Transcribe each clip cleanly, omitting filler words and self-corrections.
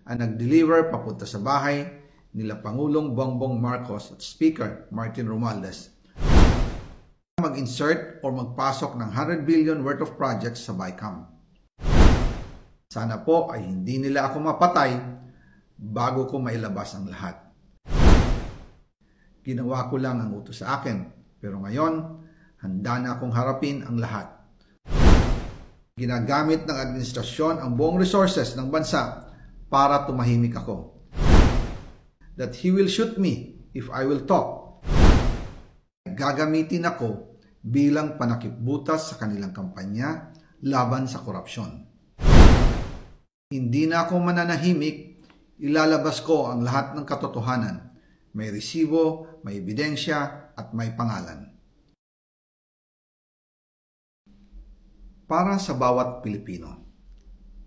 ang nag-deliver papunta sa bahay nila Pangulong Bongbong Marcos at Speaker Martin Romualdez mag-insert o magpasok ng 100 billion worth of projects sa BICAM. Sana po ay hindi nila ako mapatay bago ko mailabas ang lahat. Ginawa ko lang ang utos sa akin, pero ngayon, handa na akong harapin ang lahat. Ginagamit ng administrasyon ang buong resources ng bansa para tumahimik ako. That he will shoot me if I will talk. Gagamitin ako bilang panakipbutas sa kanilang kampanya laban sa korupsyon. Hindi na ako mananahimik, ilalabas ko ang lahat ng katotohanan. May resibo, may ebidensya, at may pangalan. Para sa bawat Pilipino,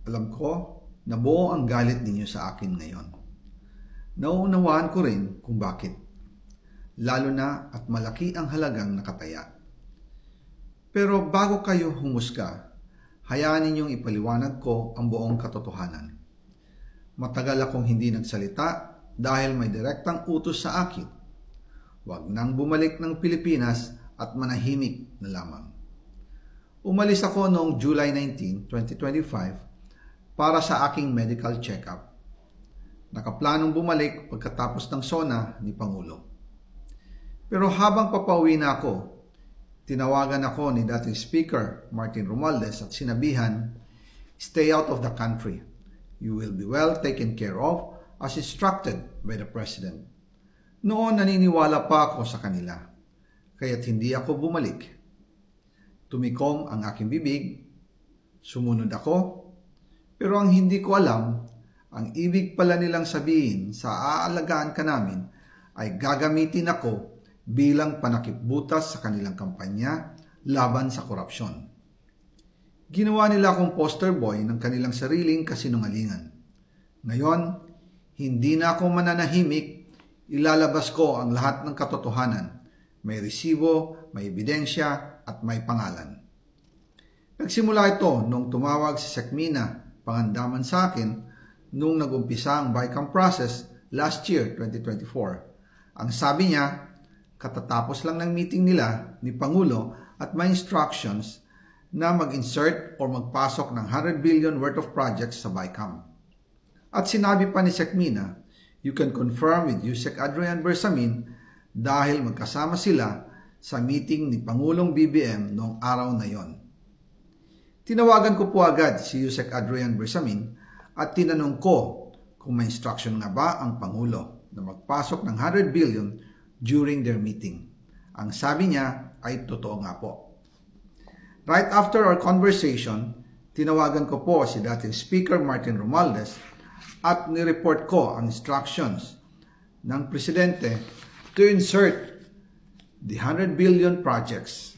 alam ko na buo ang galit ninyo sa akin ngayon. Nauunawaan ko rin kung bakit. Lalo na at malaki ang halagang nakataya. Pero bago kayo humusga, hayaan ninyong ipaliwanag ko ang buong katotohanan. Matagal akong hindi nagsalita dahil may direktang utos sa akin. Huwag nang bumalik ng Pilipinas at manahimik na lamang. Umalis ako noong July 19, 2025 para sa aking medical check-up. Nakaplanong bumalik pagkatapos ng SONA ni Pangulo. Pero habang papauwi na ako, tinawagan ako ni dating Speaker Martin Romualdez at sinabihan, "Stay out of the country. You will be well taken care of as instructed by the President." Noon naniniwala pa ako sa kanila, kaya't hindi ako bumalik. Tumikom ang aking bibig, sumunod ako, pero ang hindi ko alam, ang ibig pala nilang sabihin sa aalagaan ka namin ay gagamitin ako bilang panakipbutas sa kanilang kampanya laban sa korupsyon. Ginawa nila akong poster boy ng kanilang sariling kasinungalingan. Ngayon, hindi na ako mananahimik, ilalabas ko ang lahat ng katotohanan. May resibo, may ebidensya, at may pangalan. Nagsimula ito nung tumawag si Sekmina Pangandaman sa akin nung nag-umpisa ang BICAM process last year, 2024. Ang sabi niya, katatapos lang ng meeting nila ni Pangulo at may instructions na mag-insert o magpasok ng 100 billion worth of projects sa BICAM. At sinabi pa ni Sekmina, you can confirm with Yusek Adrian Bersamin dahil magkasama sila sa meeting ni Pangulong BBM noong araw na yon. Tinawagan ko po agad si Yusek Adrian Bersamin at tinanong ko kung may instruction nga ba ang Pangulo na magpasok ng 100 billion during their meeting. Ang sabi niya ay totoo nga po. Right after our conversation, tinawagan ko po si dating Speaker Martin Romualdez at nireport ko ang instructions ng Presidente to insert the 100 billion projects.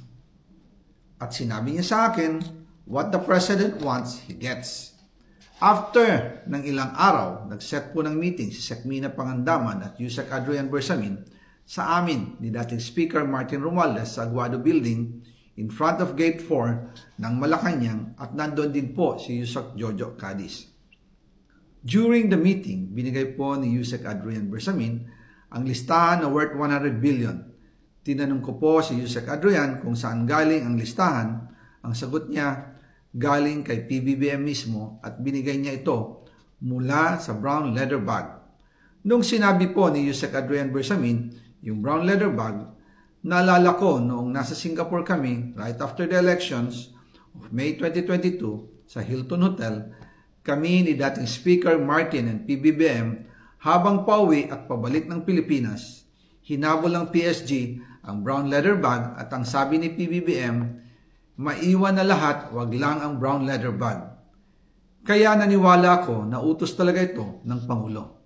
At sinabi niya sa akin, what the President wants, he gets. After ng ilang araw, nag-set po ng meeting si Sekmina Pangandaman at Yusek Adrian Bersamin sa amin ni dating Speaker Martin Romualdez sa Aguado Building in front of Gate 4 ng Malacanang at nandun din po si Yusek Jojo Cadiz. During the meeting, binigay po ni Yusek Adrian Bersamin ang listahan na worth 100 billion. Tinanong ko po si Yusek Adrian kung saan galing ang listahan. Ang sagot niya, galing kay PBBM mismo at binigay niya ito mula sa brown leather bag. Nung sinabi po ni Yusek Adrian Bersamin, yung brown leather bag, naalala ko noong nasa Singapore kami right after the elections of May 2022 sa Hilton Hotel, kami ni dating Speaker Martin and PBBM habang pauwi at pabalik ng Pilipinas, hinabol ng PSG ang brown leather bag at ang sabi ni PBBM, maiwan na lahat, wag lang ang brown leather bag. Kaya naniwala ako na utos talaga ito ng Pangulo.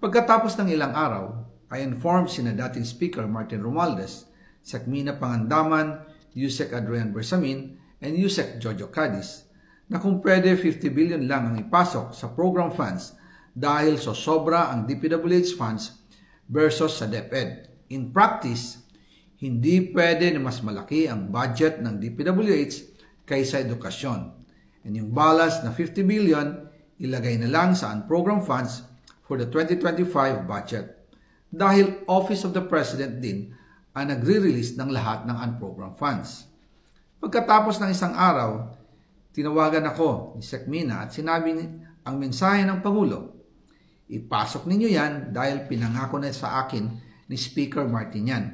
Pagkatapos ng ilang araw, I informed sina dating Speaker Martin Romualdez, Sekmina Pangandaman, Yusek Adrian Bersamin, and Yusek Jojo Cadiz na kung pwede 50 billion lang ang ipasok sa program funds dahil so sobra ang DPWH funds versus sa DepEd. In practice, hindi pwede na mas malaki ang budget ng DPWH kaysa edukasyon. And yung balance na 50 billion, ilagay na lang sa unprogrammed funds for the 2025 budget. Dahil Office of the President din ang nagre-release ng lahat ng unprogrammed funds. Pagkatapos ng isang araw, tinawagan ako ni Sec Mina at sinabi ang mensahe ng Pangulo. Ipasok ninyo yan dahil pinangako na sa akin ni Speaker Martinian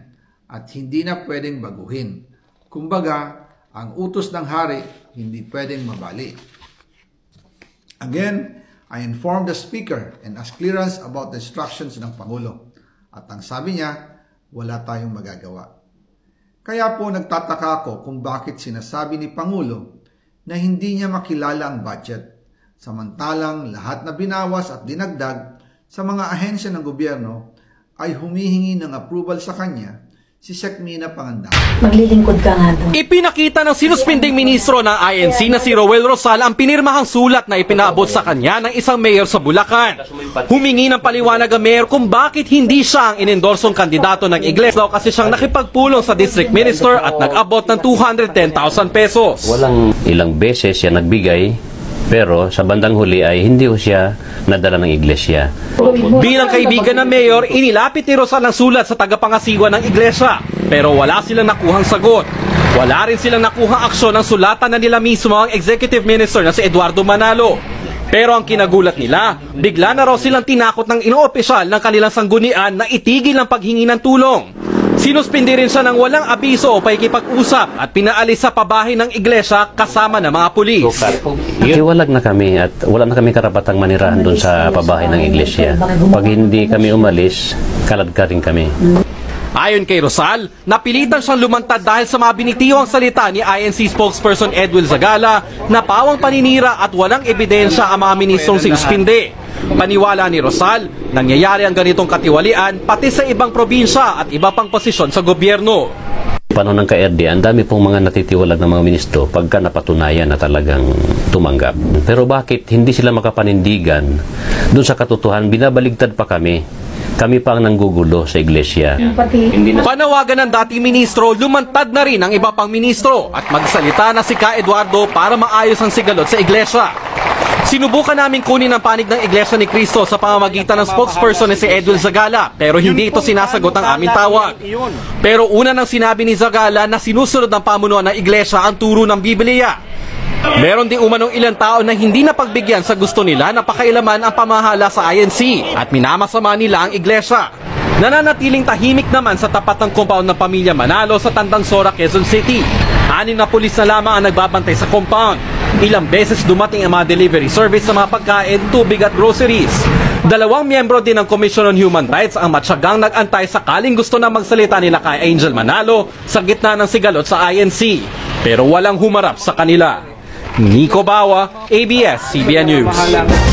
at hindi na pwedeng baguhin. Kumbaga, ang utos ng hari hindi pwedeng mabali. Again, I informed the Speaker and asked clearance about the instructions ng Pangulo. At ang sabi niya, wala tayong magagawa. Kaya po nagtataka ako kung bakit sinasabi ni Pangulo na hindi niya makilala ang budget. Samantalang lahat na binawas at dinagdag sa mga ahensya ng gobyerno ay humihingi ng approval sa kanya si Sec Mina Pangandacan. Maglilingkod ka nga doon. Ipinakita ng sinuspinding ministro ng INC na si Roel Rosal ang pinirmahang sulat na ipinaabot sa kanya ng isang mayor sa Bulacan. Humingi ng paliwanag ang mayor kung bakit hindi siya ang inendorsong kandidato ng Iglesia daw kasi siyang nakipagpulong sa district minister at nag-abot ng 210,000 pesos. Walang ilang beses siya nagbigay, pero sa bandang huli ay hindi siya nadala ng iglesia. Bilang kaibigan ng mayor, inilapit ni Rosal ang sulat sa tagapangasiwa ng iglesia. Pero wala silang nakuhang sagot. Wala rin silang nakuhang aksyon ng sulatan na nila mismo ang executive minister na si Eduardo Manalo. Pero ang kinagulat nila, bigla na raw silang tinakot ng inoopisyal ng kanilang sanggunian na itigil ang paghingi ng tulong. Sinuspindi rin siya ng walang abiso o pakikipag-usap at pinaalis sa pabahay ng iglesia kasama ng mga pulis. Iwalag na kami at wala na kami karapatang manirahan doon sa pabahay ng iglesia. Pag hindi kami umalis, kaladkad rin kami. Ayon kay Rosal, napilitan siyang lumantad dahil sa mga binitiwang salita ni INC spokesperson Edwin Zagala na pawang paninira at walang ebidensya ang mga ministrong sinuspindi. Paniwala ni Rosal, nangyayari ang ganitong katiwalian pati sa ibang probinsya at iba pang posisyon sa gobyerno. Panahon ng KRD, ang dami pong mga natitiwalag ng mga ministro pagka napatunayan na talagang tumanggap. Pero bakit hindi sila makapanindigan doon sa katotohanan? Binabaligtad pa kami. Kami pa ang nanggugulo sa iglesia. Panawagan ng dating ministro, lumantad na rin ang iba pang ministro at magsalita na si Ka Eduardo para maayos ang sigalot sa iglesia. Sinubukan namin kunin ang panig ng Iglesia ni Cristo sa pamamagitan ng spokesperson na si Edwin Zagala pero hindi ito sinasagot ang aming tawag. Pero una nang sinabi ni Zagala na sinusunod ng pamunuan ng Iglesia ang turo ng Biblia. Meron din umanong ilang tao na hindi napagbigyan sa gusto nila na pakailaman ang pamahala sa INC at minamasama nila ang Iglesia. Nananatiling tahimik naman sa tapat ng compound ng pamilya Manalo sa Tandang Sora, Quezon City. 6 na pulis na lamang ang nagbabantay sa compound. Ilang beses dumating ang mga delivery service sa mga pagkain, tubig at groceries. 2 miyembro din ng Commission on Human Rights ang matyagang nag-antay sakaling gusto na magsalita nila kay Angel Manalo sa gitna ng sigalot sa INC. Pero walang humarap sa kanila. Nico Bawa, ABS-CBN News.